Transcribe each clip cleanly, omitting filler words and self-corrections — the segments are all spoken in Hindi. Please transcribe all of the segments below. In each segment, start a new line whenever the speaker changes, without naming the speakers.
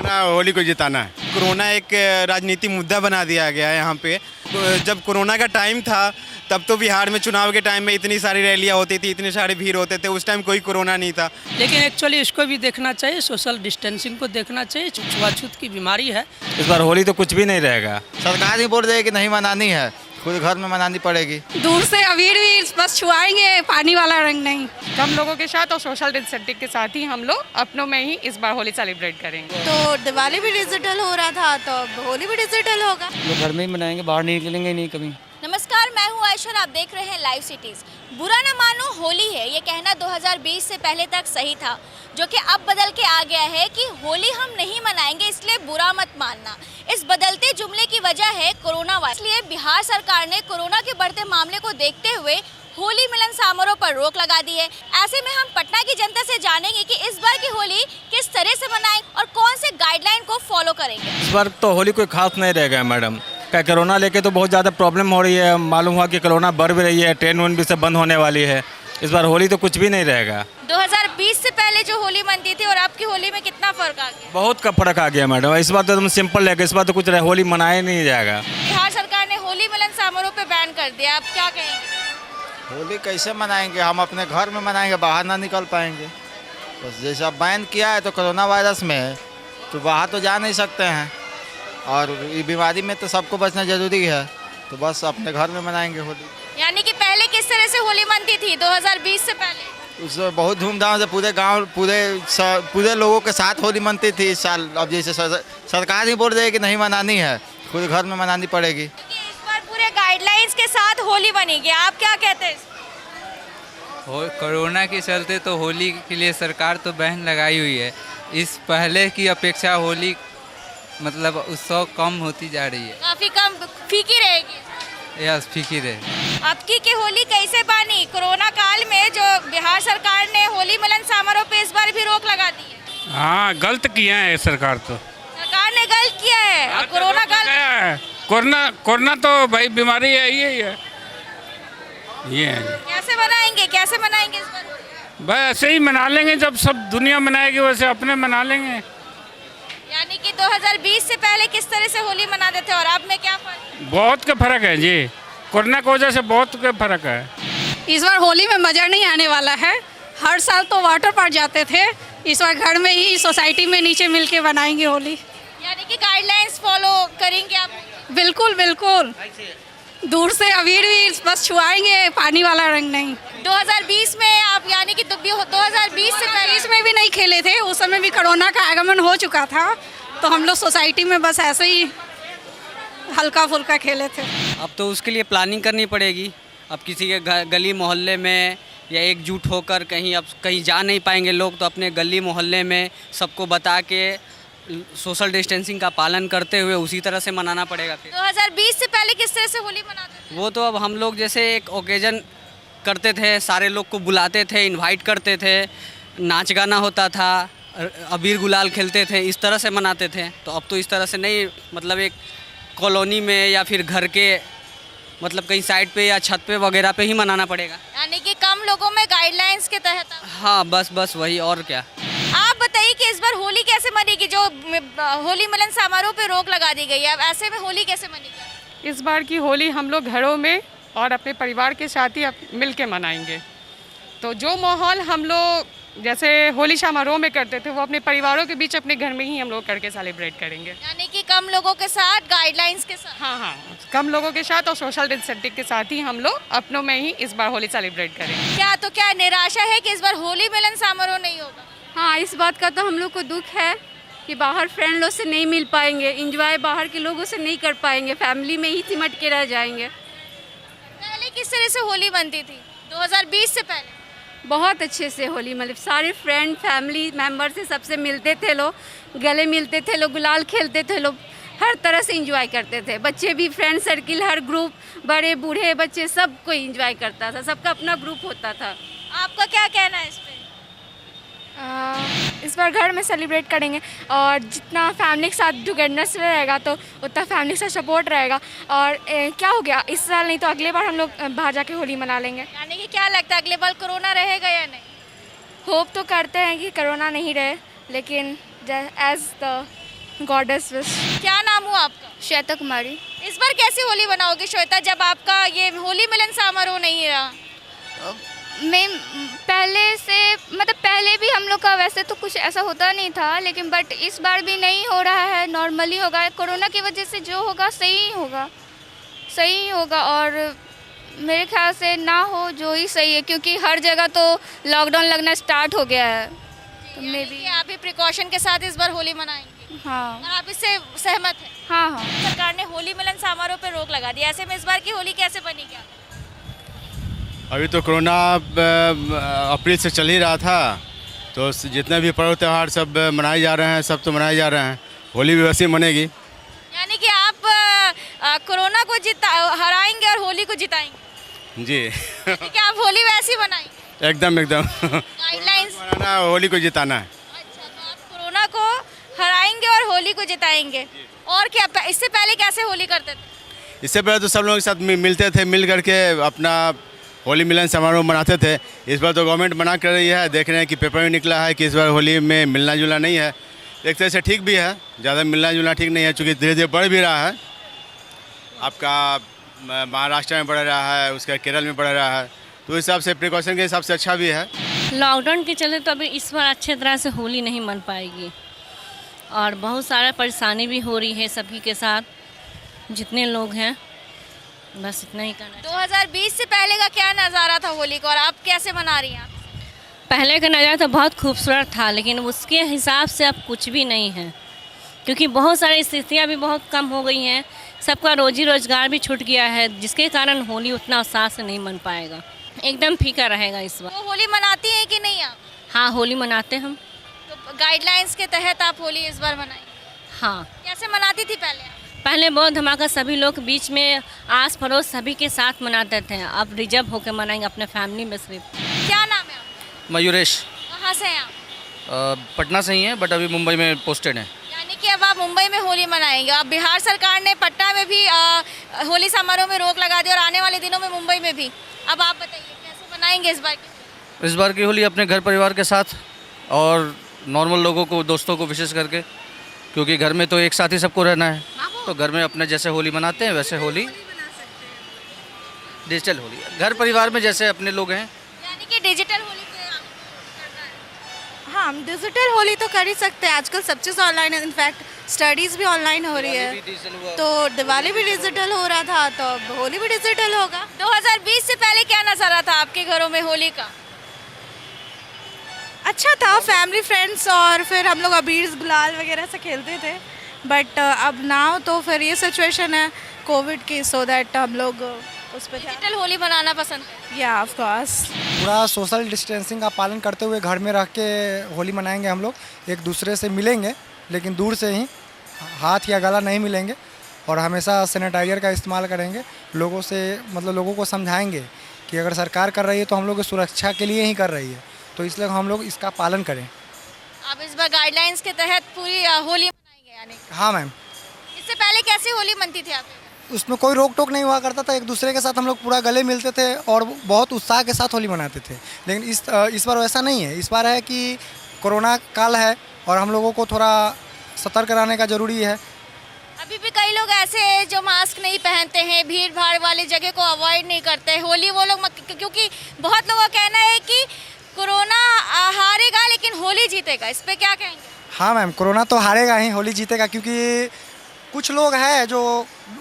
हमारा होली को जिताना है। कोरोना एक राजनीतिक मुद्दा बना दिया गया है यहाँ पे। जब कोरोना का टाइम था तब तो बिहार में चुनाव के टाइम में इतनी सारी रैलियाँ होती थी, इतने सारे भीड़ होते थे, उस टाइम कोई कोरोना नहीं था।
लेकिन एक्चुअली इसको भी देखना चाहिए, सोशल डिस्टेंसिंग को देखना चाहिए। छुआछूत की बीमारी है।
इस बार होली तो कुछ भी नहीं रहेगा।
सरकार ही बोल रही है कि नहीं मनानी है, खुद घर में मनानी पड़ेगी।
दूर से अबीर भी बस छुआएंगे, पानी वाला रंग नहीं।
कम लोगों के साथ और सोशल डिस्टेंसिंग के साथ ही हम लोग अपनों में ही इस बार होली सेलिब्रेट करेंगे।
तो दिवाली भी डिजिटल हो रहा था तो अब होली भी डिजिटल होगा।
लोग घर में ही मनाएंगे, बाहर नहीं निकलेंगे नहीं कभी।
नमस्कार, मैं हूँ आयशा और आप देख रहे हैं लाइव सिटीज। बुरा न मानो होली है, ये कहना 2020 से पहले तक सही था, जो कि अब बदल के आ गया है कि होली हम नहीं मनाएंगे इसलिए बुरा मत मानना। इस बदलते जुमले की वजह है कोरोना वायरस। इसलिए बिहार सरकार ने कोरोना के बढ़ते मामले को देखते हुए होली मिलन समारोह पर रोक लगा दी है। ऐसे में हम पटना की जनता से जानेंगे कि इस बार की होली किस तरह से मनाएंगे और कौन से गाइडलाइन को फॉलो करेंगे।
इस बार तो होली कोई खास नहीं रहेगा मैडम। क्या कोरोना लेके तो बहुत ज़्यादा प्रॉब्लम हो रही है। मालूम हुआ कि कोरोना बढ़ भी रही है, ट्रेन भी सब बंद होने वाली है। इस बार होली तो कुछ भी नहीं रहेगा।
2020 से पहले जो होली मनती थी और अब की होली में कितना फर्क आ गया?
बहुत का फर्क आ गया मैडम। इस बार तो एकदम सिंपल रहेगा। इस बार तो कुछ होली मनाया नहीं जाएगा।
बिहार सरकार ने होली मिलन समारोह पे बैन कर दिया, आप क्या कहेंगे?
होली कैसे मनाएंगे? हम अपने घर में मनाएंगे, बाहर ना निकल पाएंगे। बस जैसे अब बैन किया है तो कोरोना वायरस में है तो बाहर तो जा नहीं सकते हैं, और ये बीमारी में तो सबको बचना जरूरी है, तो बस अपने घर में मनाएंगे होली।
यानी कि पहले किस तरह से होली मनती थी 2020 से पहले?
उस बहुत धूमधाम से पूरे गांव पूरे लोगों के साथ होली मनती थी। इस साल अब जैसे सरकार ही बोल रही है कि नहीं मनानी है, खुद घर में मनानी पड़ेगी।
इस बार पूरे गाइडलाइंस के साथ होली बनेगी, आप क्या कहते हैं?
कोरोना के चलते तो होली के लिए सरकार तो बैन लगाई हुई है। इस पहले की अपेक्षा होली मतलब उत्सव कम होती जा रही है,
काफी कम फीकी रहेगी।
यस, फीकी रहे।
आपकी की होली कैसे बनी? कोरोना काल में जो बिहार सरकार ने होली मिलन समारोह पे इस बार भी रोक लगा दी है।
हाँ, गलत किया है सरकार
ने गलत किया है। और कोरोना काल
कोरोना तो भाई बीमारी है, ये है।
कैसे मनाएंगे इस बार?
भाई ऐसे ही मना लेंगे, जब सब दुनिया मनाएगी वैसे अपने मना लेंगे।
यानी कि 2020 से पहले किस तरह से होली मनाते थे और अब में क्या फर्क?
बहुत का फर्क है जी, कोरोना की वजह से बहुत का फर्क है।
इस बार होली में मजा नहीं आने वाला है। हर साल तो वाटर पार्क जाते थे, इस बार घर में ही सोसाइटी में नीचे मिल के बनाएंगे होली।
यानी कि गाइडलाइंस फॉलो करेंगे आप?
बिल्कुल बिल्कुल। दूर से अबीर भी बस छुआएंगे, पानी वाला रंग नहीं।
2020 में आप यानी कि 2020 से पहले
इसमें भी नहीं खेले थे, उस समय भी कोरोना का आगमन हो चुका था, तो हम लोग सोसाइटी में बस ऐसे ही हल्का फुल्का खेले थे।
अब तो उसके लिए प्लानिंग करनी पड़ेगी। अब किसी के गली मोहल्ले में या एकजुट होकर कहीं जा नहीं पाएंगे लोग, तो अपने गली मोहल्ले में सबको बता के सोशल डिस्टेंसिंग का पालन करते हुए उसी तरह से मनाना पड़ेगा। फिर
2020 से पहले किस तरह से होली मनाते थे?
वो तो अब हम लोग जैसे एक ओकेजन करते थे, सारे लोग को बुलाते थे, इनवाइट करते थे, नाच गाना होता था, अबीर गुलाल खेलते थे, इस तरह से मनाते थे। तो अब तो इस तरह से नहीं, मतलब एक कॉलोनी में या फिर घर के मतलब कहीं साइड पे या छत पे वगैरह पे ही मनाना पड़ेगा।
यानी कि कम लोगों में गाइडलाइंस के तहत।
हाँ, बस वही, और क्या।
आप बताइए कि इस बार होली कैसे मनेगी? जो होली मिलन समारोह पे रोक लगा दी गई है, अब ऐसे में होली कैसे मनेगी?
इस बार की होली हम लोग घरों में और अपने परिवार के साथ ही मिल के मनाएंगे। तो जो माहौल हम लोग जैसे होली समारोह में करते थे वो अपने परिवारों के बीच अपने घर में ही हम लोग करके सेलिब्रेट करेंगे।
यानी कि कम लोगों के साथ, गाइडलाइंस के साथ।
हाँ, कम लोगों के साथ और सोशल डिस्टेंसिंग के साथ ही हम लोग अपनों में ही इस बार होली सेलिब्रेट करेंगे।
क्या निराशा है कि इस बार होली मिलन समारोह नहीं होगा?
हाँ, इस बात का तो हम लोग को दुख है कि बाहर फ्रेंड लोग से नहीं मिल पाएंगे, एंजॉय बाहर के लोगों से नहीं कर पाएंगे, फैमिली में ही सिमट के रह जाएंगे।
पहले किस तरह से होली बनती थी 2020 से पहले?
बहुत अच्छे से होली, मतलब सारे फ्रेंड फैमिली मेम्बर से सबसे मिलते थे लोग, गले मिलते थे लोग, गुलाल खेलते थे लोग, हर तरह से एंजॉय करते थे। बच्चे भी, फ्रेंड सर्किल, हर ग्रुप, बड़े बूढ़े बच्चे सब कोई एंजॉय करता था, सबका अपना ग्रुप होता था।
आपका क्या कहना है इस पे?
इस बार घर में सेलिब्रेट करेंगे और जितना फैमिली के साथ टुगेदरनेस रहेगा तो उतना फैमिली से सपोर्ट रहेगा। और क्या हो गया, इस साल नहीं तो अगले बार हम लोग बाहर जाके होली मना लेंगे।
यानी कि क्या लगता है अगले बार कोरोना रहेगा या नहीं?
होप तो करते हैं कि कोरोना नहीं रहे, लेकिन एज द गॉडेस विश।
क्या नाम हुआ आपका?
श्वेता कुमारी।
इस बार कैसे होली बनाओगे श्वेता, जब आपका ये होली मिलन समारोह नहीं रहा?
मैं पहले से मतलब पहले भी हम लोग का वैसे तो कुछ ऐसा होता नहीं था, लेकिन बट इस बार भी नहीं हो रहा है, नॉर्मली होगा। कोरोना की वजह से जो होगा सही होगा, सही होगा। और मेरे ख्याल से ना हो जो ही सही है, क्योंकि हर जगह तो लॉकडाउन लगना स्टार्ट हो गया है, तो मे भी।
आप भी प्रिकॉशन के साथ इस बार होली मनाएंगे?
हाँ
और आप इससे सहमत हैं?
हाँ हाँ।
सरकार ने होली मिलन समारोह पर रोक लगा दी, ऐसे में इस बार की होली कैसे बनेगी?
अभी तो कोरोना अप्रैल से चल ही रहा था, तो जितने भी पर्व त्यौहार सब मनाए जा रहे हैं, सब तो मनाए जा रहे हैं। होली भी वैसे ही मनेगी।
यानी कि आप कोरोना को हराएंगे और होली को जिताएंगे
जी।
कि आप होली वैसी बनाएंगे?
एकदम एकदम।
गाइडलाइंस
मनाना, होली को जिताना है।
अच्छा, तो आप कोरोना को हराएंगे और होली को जिताएंगे। और क्या इससे पहले कैसे होली करते थे?
इससे पहले तो सब लोगों के साथ मिलते थे, मिल करके अपना होली मिलन समारोह मनाते थे। इस बार तो गवर्नमेंट मना कर रही है, देख रहे हैं कि पेपर में निकला है कि इस बार होली में मिलना जुलना नहीं है। एक तरह से ठीक भी है, ज़्यादा मिलना जुलना ठीक नहीं है, क्योंकि धीरे धीरे बढ़ भी रहा है। आपका महाराष्ट्र में बढ़ रहा है, उसका केरल में बढ़ रहा है, तो इस हिसाब से प्रिकॉशन के हिसाब से अच्छा भी है।
लॉकडाउन के चलते तो अभी इस बार अच्छे तरह से होली नहीं मन पाएगी, और बहुत सारा परेशानी भी हो रही है सभी के साथ, जितने लोग हैं। बस इतना ही करना।
2020 से पहले का क्या नज़ारा था होली का, और आप कैसे मना रही हैं?
पहले का नज़ारा तो बहुत खूबसूरत था, लेकिन उसके हिसाब से अब कुछ भी नहीं है, क्योंकि बहुत सारी स्थितियाँ भी बहुत कम हो गई हैं। सबका रोजी रोजगार भी छूट गया है, जिसके कारण होली उतना उत्साह से नहीं मन पाएगा, एकदम फीका रहेगा इस बार।
तो होली मनाती हैं कि नहीं आप?
हाँ, होली मनाते हम।
तो गाइडलाइंस के तहत आप होली इस बार मनाई?
हाँ।
कैसे मनाती थी पहले?
पहले बहुत धमाका, सभी लोग बीच में आस पड़ोस सभी के साथ मनाते थे। अब रिजर्व होकर मनाएंगे अपने फैमिली में सिर्फ।
क्या नाम है आपका?
मयूरेश।
कहाँ से हैं आप?
पटना से ही हैं, बट अभी मुंबई में पोस्टेड हैं।
यानी कि अब आप मुंबई में होली मनाएंगे। अब बिहार सरकार ने पटना में भी होली समारोह में रोक लगा दी, और आने वाले दिनों में मुंबई में भी। अब आप बताइए कैसे मनाएंगे इस बार की?
इस बार की होली अपने घर परिवार के साथ और नॉर्मल लोगों को, दोस्तों को विशेष करके, क्योंकि घर में तो एक साथ ही सबको रहना है, तो घर में अपने जैसे होली मनाते हैं वैसे होली, डिजिटल होली घर परिवार में जैसे अपने लोग हैं।
यानी कि डिजिटल होली करना है।
हाँ, हम डिजिटल होली तो कर ही सकते हैं। आजकल सब चीज़ ऑनलाइन है, इनफैक्ट स्टडीज़ भी ऑनलाइन हो रही है, तो दिवाली भी डिजिटल हो रहा था, तो अब होली भी डिजिटल होगा।
2020 से पहले क्या नज़ारा था आपके घरों में होली का?
अच्छा था, फैमिली फ्रेंड्स, और फिर हम लोग अबीर गुलाल वगैरह से खेलते थे। बट अब नाउ तो फिर ये सिचुएशन है कोविड की, सो दैट हम लोग उस पर
डिजिटल होली बनाना पसंद है।
या ऑफ कोर्स
पूरा सोशल डिस्टेंसिंग का पालन करते हुए घर में रह के होली मनाएंगे। हम लोग एक दूसरे से मिलेंगे, लेकिन दूर से ही, हाथ या गला नहीं मिलेंगे, और हमेशा सैनिटाइजर का इस्तेमाल करेंगे। लोगों से मतलब लोगों को समझाएंगे कि अगर सरकार कर रही है तो हम लोग की सुरक्षा के लिए ही कर रही है, तो इसलिए हम लोग इसका पालन करें।
आप इस बार गाइडलाइंस के तहत पूरी होली मनाएंगे यानी?
हाँ मैम।
इससे पहले कैसी होली मनती थी आप?
उसमें कोई रोक टोक नहीं हुआ करता था, एक दूसरे के साथ हम लोग पूरा गले मिलते थे और बहुत उत्साह के साथ होली मनाते थे। लेकिन इस बार वैसा नहीं है। इस बार है कि कोरोना काल है और हम लोगों को थोड़ा सतर्क रहने का ज़रूरी है।
अभी भी कई लोग ऐसे हैं जो मास्क नहीं पहनते हैं, भीड़ भाड़ वाली जगह को अवॉइड नहीं करते होली वो लोग, क्योंकि बहुत लोगों का कहना है कि कोरोना हारेगा लेकिन होली जीतेगा। इस पर क्या कहेंगे?
हाँ मैम, कोरोना तो हारेगा ही, होली जीतेगा, क्योंकि कुछ लोग हैं जो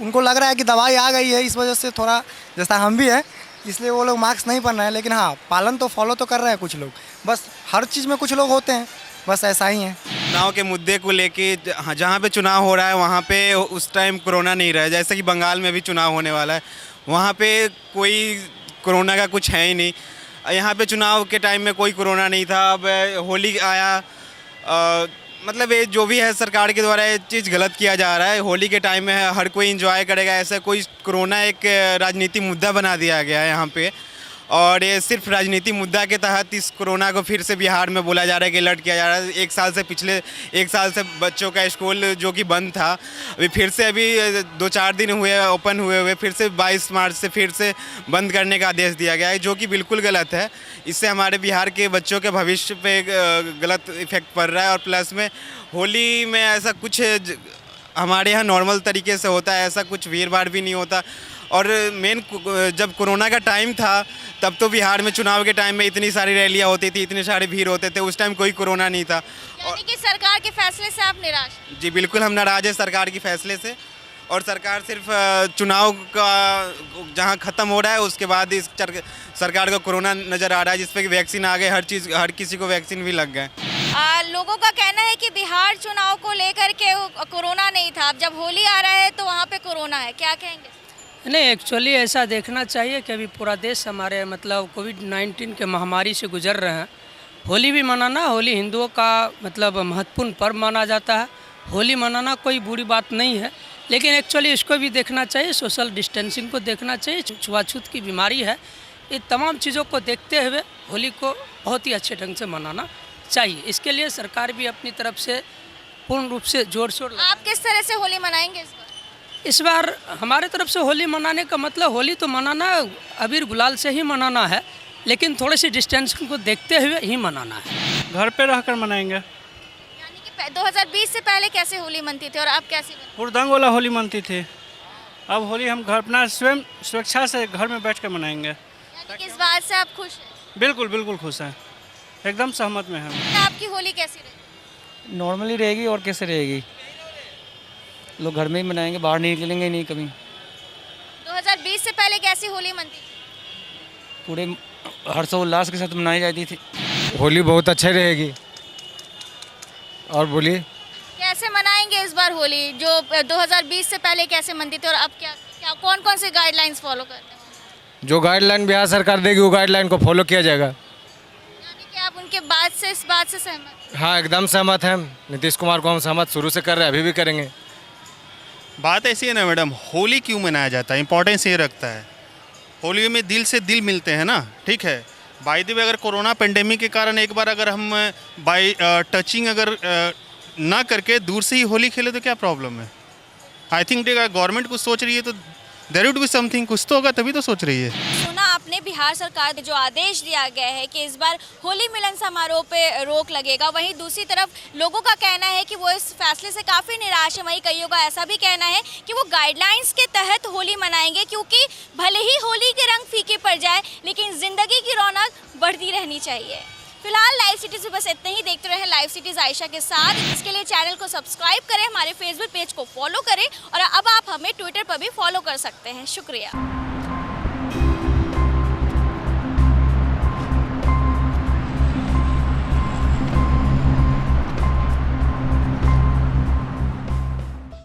उनको लग रहा है कि दवाई आ गई है, इस वजह से थोड़ा, जैसा हम भी हैं, इसलिए वो लोग मास्क नहीं पहन रहे हैं। लेकिन हाँ, पालन तो फॉलो तो कर रहे हैं कुछ लोग, बस हर चीज़ में कुछ लोग होते हैं, बस ऐसा ही है।
चुनाव के मुद्दे को लेके जहाँ पे चुनाव हो रहा है वहाँ पे उस टाइम कोरोना नहीं रहा है। जैसे कि बंगाल में भी चुनाव होने वाला है, वहाँ पे कोई कोरोना का कुछ है ही नहीं। यहाँ पे चुनाव के टाइम में कोई कोरोना नहीं था। अब होली आया, मतलब ये जो भी है सरकार के द्वारा ये चीज़ गलत किया जा रहा है। होली के टाइम में हर कोई एंजॉय करेगा, ऐसा कोई कोरोना एक राजनीतिक मुद्दा बना दिया गया है यहाँ पे। और ये सिर्फ राजनीति मुद्दा के तहत इस कोरोना को फिर से बिहार में बोला जा रहा है कि अलर्ट किया जा रहा है। पिछले एक साल से बच्चों का स्कूल जो कि बंद था, अभी फिर से अभी 2-4 दिन हुए ओपन हुए फिर से 22 मार्च से फिर से बंद करने का आदेश दिया गया है, जो कि बिल्कुल गलत है। इससे हमारे बिहार के बच्चों के भविष्य पे गलत इफेक्ट पड़ रहा है। और प्लस में होली में ऐसा कुछ हमारे यहाँ नॉर्मल तरीके से होता है, ऐसा कुछ भीड़ भाड़ भी नहीं होता। और मेन जब कोरोना का टाइम था तब तो बिहार में चुनाव के टाइम में इतनी सारी रैलियाँ होती थी, इतने सारे भीड़ होते थे, उस टाइम कोई कोरोना नहीं था।
यानी कि सरकार के फैसले से आप निराश हैं?
जी बिल्कुल, हम नाराज़ हैं सरकार के फैसले से। और सरकार सिर्फ चुनाव का जहां ख़त्म हो रहा है उसके बाद इस सरकार का कोरोना नज़र आ रहा है, जिस पे वैक्सीन आ गए, हर किसी को वैक्सीन भी लग गए।
लोगों का कहना है कि बिहार चुनाव को लेकर के कोरोना नहीं था, अब जब होली आ रहा है तो वहाँ पे कोरोना है, क्या कहेंगे?
नहीं, एक्चुअली ऐसा देखना चाहिए कि अभी पूरा देश हमारे मतलब कोविड-19 के महामारी से गुजर रहे हैं। होली भी मनाना, होली हिंदुओं का मतलब महत्वपूर्ण पर्व माना जाता है। होली मनाना कोई बुरी बात नहीं है, लेकिन एक्चुअली इसको भी देखना चाहिए, सोशल डिस्टेंसिंग को देखना चाहिए। छुआछूत की बीमारी है, ये तमाम चीज़ों को देखते हुए होली को बहुत ही अच्छे ढंग से मनाना चाहिए। इसके लिए सरकार भी अपनी तरफ से पूर्ण रूप से जोर शोर।
आप किस तरह से होली मनाएंगे
इस बार? हमारे तरफ से होली मनाने का मतलब होली तो मनाना अबीर गुलाल से ही मनाना है, लेकिन थोड़ी सी डिस्टेंसिंग को देखते हुए ही मनाना है।
घर पे रहकर मनाएंगे।
यानी कि 2020 से पहले कैसे होली मनती थी और अब कैसे?
हुड़दंग वाला होली मनती थी, अब होली हम घर अपना स्वयं सुरक्षा से घर में बैठ कर मनाएंगे।
यानी कि इस बात से आप खुश हैं?
बिल्कुल बिल्कुल खुश हैं, एकदम सहमत में हैं।
आपकी होली कैसी रहेगी?
नॉर्मली रहेगी और कैसे रहेगी, लोग घर में ही मनाएंगे, बाहर नहीं निकलेंगे नहीं कभी।
2020 से पहले कैसी होली मनती थी?
पूरे हर्षोल्लास के साथ मनाई जाती थी।
होली बहुत अच्छी रहेगी। और बोलिए
कैसे मनाएंगे इस बार होली, जो 2020 से पहले कैसे मनती थी और अब क्या कौन कौन से गाइडलाइंस फॉलो करते हैं?
जो गाइडलाइन बिहार सरकार देगी वो गाइडलाइन को फॉलो किया जाएगा।
यानी कि आप उनके बात से इस बात से सहमत?
हाँ एकदम सहमत हैं, नीतीश कुमार को हम सहमत शुरू से कर रहे हैं, अभी भी करेंगे।
बात ऐसी है ना मैडम, होली क्यों मनाया जाता है, इंपॉर्टेंस ये रखता है। होली में दिल से दिल मिलते हैं ना, ठीक है। बाय द वे अगर कोरोना पेंडेमिक के कारण एक बार अगर हम बाय टचिंग अगर ना करके दूर से ही होली खेले तो क्या प्रॉब्लम है? आई थिंक गवर्नमेंट कुछ सोच रही है तो देयर वुड बी समथिंग, कुछ तो होगा तभी तो सोच रही है।
सुना आपने, बिहार सरकार ने जो आदेश दिया गया है कि इस बार होली मिलन समारोह पे रोक लगेगा, वहीं दूसरी तरफ लोगों का कहना है कि वो इस फैसले से काफ़ी निराश है। वहीं कईयों का ऐसा भी कहना है कि वो गाइडलाइंस के तहत होली मनाएंगे, क्योंकि भले ही होली के रंग फीके पड़ जाए लेकिन ज़िंदगी की रौनक बढ़ती रहनी चाहिए। फिलहाल लाइव सिटीज़ में बस इतना ही। देखते रहें लाइव सिटीज़ आयशा के साथ। इसके लिए चैनल को सब्सक्राइब करें, हमारे फेसबुक पेज को फॉलो करें और अब आप हमें ट्विटर पर भी फॉलो कर सकते हैं। शुक्रिया।